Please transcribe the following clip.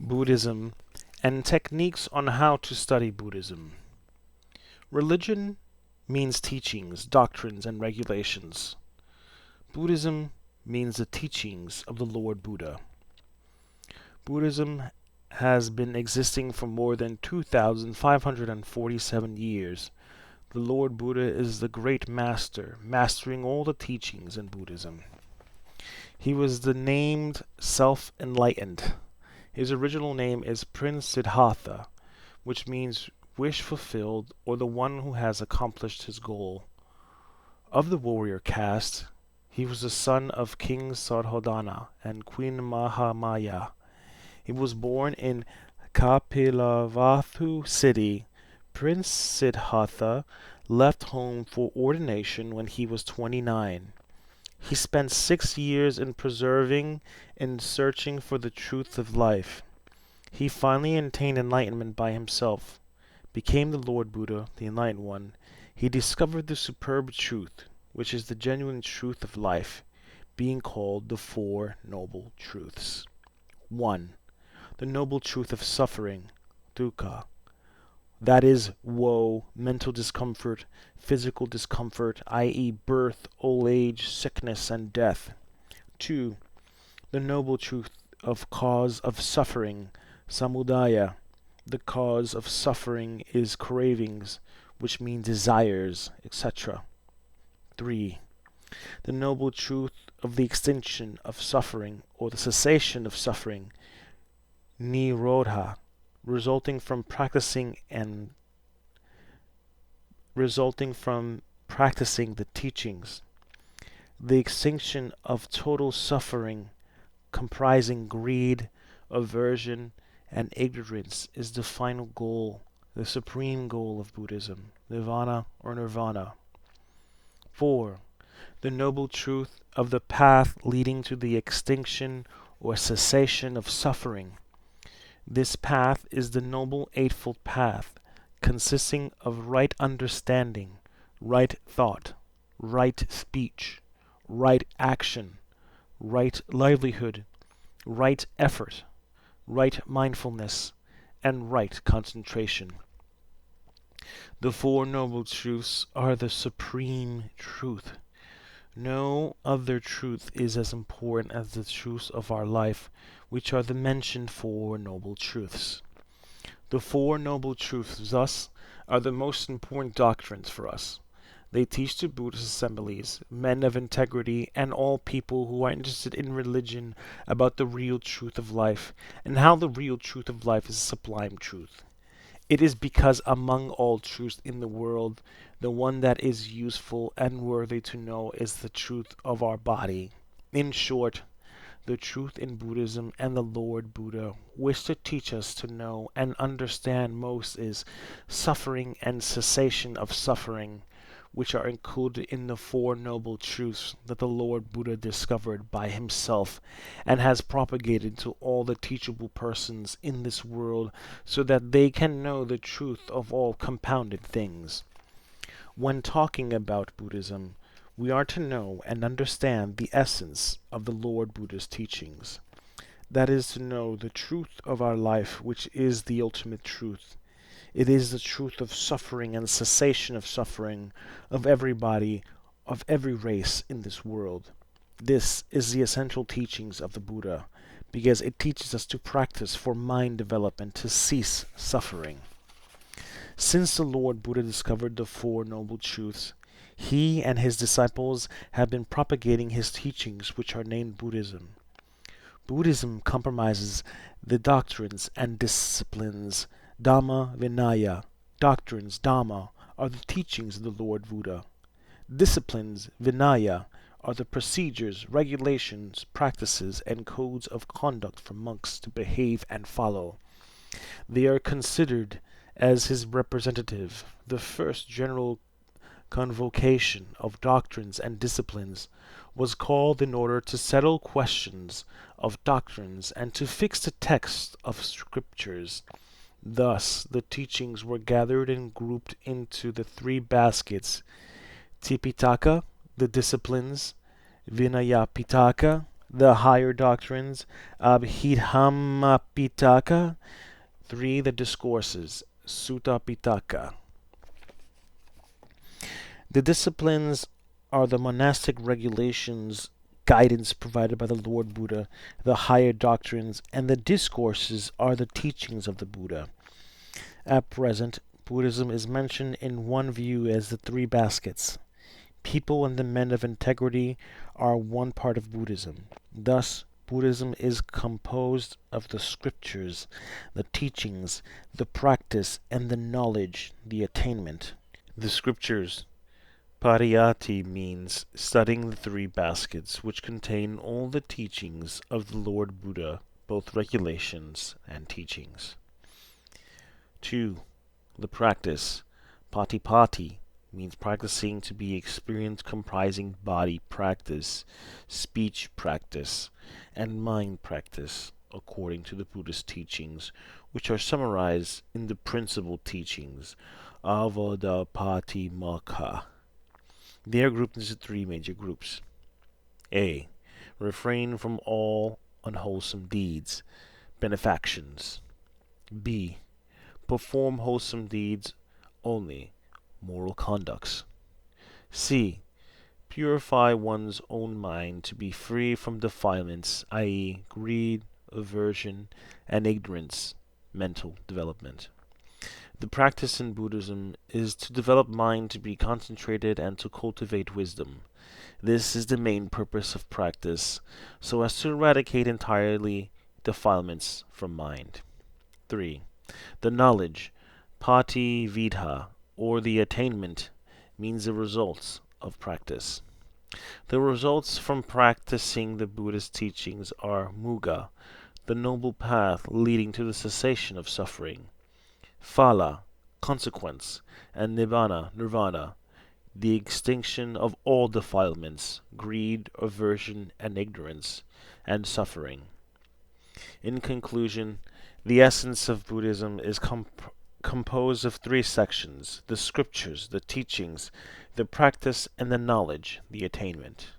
Buddhism and Techniques on how to study Buddhism. Religion means teachings, doctrines, and regulations. Buddhism means the teachings of the Lord Buddha. Buddhism has been existing for more than 2,547 years. The Lord Buddha is the great master, mastering all the teachings in Buddhism. He was the named self-enlightened. His original name is Prince Siddhartha, which means wish fulfilled or the one who has accomplished his goal. Of the warrior caste, he was the son of King Suddhodana and Queen Mahamaya. He was born in Kapilavathu city. Prince Siddhartha left home for ordination when he was 29. He spent 6 years in preserving and searching for the truth of life. He finally attained enlightenment by himself, became the Lord Buddha, the Enlightened One. He discovered the superb truth, which is the genuine truth of life, being called the Four Noble Truths. 1. The noble truth of suffering, dukkha. That is woe, mental discomfort, physical discomfort, i.e. birth, old age, sickness, and death. 2. The noble truth of cause of suffering, samudaya. The cause of suffering is cravings, which mean desires, etc. 3. The noble truth of the extinction of suffering, or the cessation of suffering, nirodha, resulting from practicing the teachings. The extinction of total suffering, comprising greed, aversion, and ignorance, is the final goal, the supreme goal of Buddhism, nirvana or nirvana. 4. The noble truth of the path leading to the extinction or cessation of suffering. This path is the Noble Eightfold Path, consisting of right understanding, right thought, right speech, right action, right livelihood, right effort, right mindfulness, and right concentration. The Four Noble Truths are the supreme truth. No other truth is as important as the truths of our life, which are the mentioned Four Noble Truths. The Four Noble Truths, thus, are the most important doctrines for us. They teach to Buddhist assemblies, men of integrity, and all people who are interested in religion about the real truth of life, and how the real truth of life is a sublime truth. It is because among all truths in the world, the one that is useful and worthy to know is the truth of our body. In short, the truth in Buddhism and the Lord Buddha wish to teach us to know and understand most is suffering and cessation of suffering, which are included in the Four Noble Truths that the Lord Buddha discovered by himself and has propagated to all the teachable persons in this world so that they can know the truth of all compounded things. When talking about Buddhism, we are to know and understand the essence of the Lord Buddha's teachings. That is to know the truth of our life, which is the ultimate truth. It is the truth of suffering and cessation of suffering of everybody, of every race in this world. This is the essential teachings of the Buddha, because it teaches us to practice for mind development to cease suffering. Since the Lord Buddha discovered the Four Noble Truths, he and his disciples have been propagating his teachings, which are named Buddhism. Buddhism comprises the doctrines and disciplines Dhamma Vinaya. Doctrines, Dhamma, are the teachings of the Lord Buddha. Disciplines, Vinaya, are the procedures, regulations, practices, and codes of conduct for monks to behave and follow. They are considered as his representative. The first general convocation of doctrines and disciplines was called in order to settle questions of doctrines and to fix the text of scriptures. Thus, the teachings were gathered and grouped into the three baskets: Tipitaka, the disciplines; Vinaya Pitaka, The higher doctrines, Abhidhamma Pitaka. 3. The discourses, Sutta Pitaka. The disciplines are the monastic regulations, guidance provided by the Lord Buddha. The higher doctrines and the discourses are the teachings of the Buddha. At present, Buddhism is mentioned in one view as the three baskets. People and the men of integrity are one part of Buddhism. Thus, Buddhism is composed of the scriptures, the teachings, the practice, and the knowledge, the attainment. The scriptures. Pariyati means studying the three baskets, which contain all the teachings of the Lord Buddha, both regulations and teachings. 2. The practice. Patipati means practicing to be experienced, comprising body practice, speech practice, and mind practice, according to the Buddhist teachings, which are summarized in the principal teachings, Avaddapatimokkha. They are grouped into three major groups. A. Refrain from all unwholesome deeds, benefactions. B. Perform wholesome deeds only, moral conducts. C. Purify one's own mind to be free from defilements, i.e., greed, aversion, and ignorance, mental development. The practice in Buddhism is to develop mind to be concentrated and to cultivate wisdom. This is the main purpose of practice, so as to eradicate entirely defilements from mind. 3. The knowledge, pati vidha, or the attainment, means the results of practice. The results from practicing the Buddhist teachings are muga, the noble path leading to the cessation of suffering, phala, consequence, and nibbana, nirvana, the extinction of all defilements, greed, aversion, and ignorance, and suffering. In conclusion, the essence of Buddhism is composed of three sections: the scriptures, the teachings, the practice, and the knowledge, the attainment.